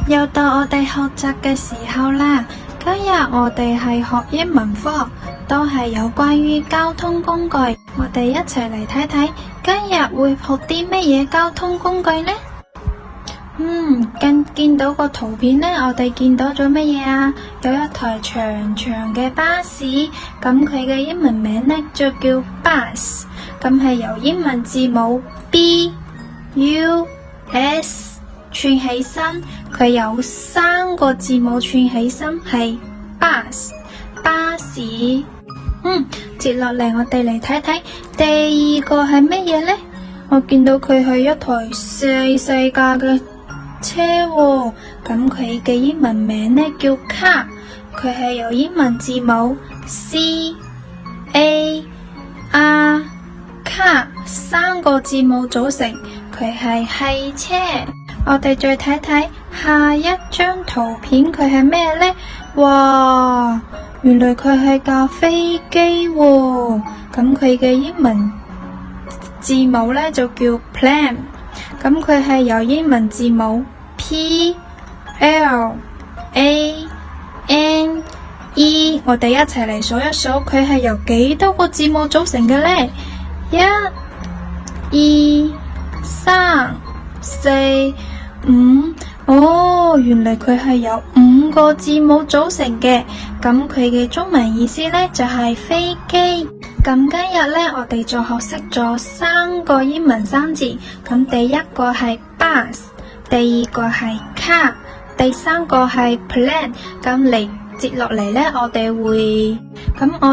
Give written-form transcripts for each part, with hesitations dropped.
又到我哋學習嘅時候啦。今日我哋係學英文課，都係有關於交通工具。我哋一齊嚟睇睇，今日會學啲乜嘢交通工具呢？見到個圖片呢，我哋見到咗乜嘢啊？有一台長長嘅巴士，咁佢嘅英文名呢就叫 bus， 咁係由英文字母 B、U、S 串起身，佢有3個字母串起身係 bus 巴士。接落嚟我哋嚟睇睇第二個係乜嘢呢？我見到佢係一台細架嘅車喎，咁佢嘅英文名呢叫 car， 佢係由英文字母 C、A、R car 3個字母組成，佢係汽車。我哋再睇睇下一張圖片，佢係咩呢？哇，原來佢係架飛機喎，咁佢嘅英文字母呢就叫 plane， 咁佢係由英文字母P、L、A、N、E， 我哋一齊嚟數一數，佢係由幾多個字母組成嘅呢？1、2、3、4、5，原來佢係由5個字母組成嘅，咁佢嘅中文意思呢就係飛機。咁今日呢，我哋就學識咗3個英文生字，咁第一個係 bus， 第二個係 car， 第三個係 plane。咁嚟接落嚟呢，我哋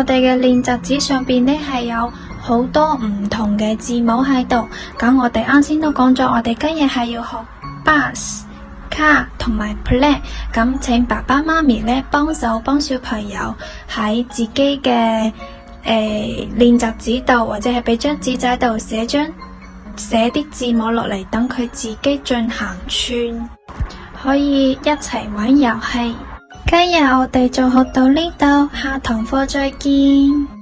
嘅練習紙上邊呢係有好多唔同嘅字母喺度。咁我哋啱先都講咗，我哋今日係要學 bus、car 同埋 plane。咁請爸爸媽咪呢幫手幫小朋友喺自己嘅練習紙度，或者係俾張紙仔度寫啲字母落嚟，等佢自己進行串，可以一齊玩遊戲。今日我哋就學到呢度，下堂課再見。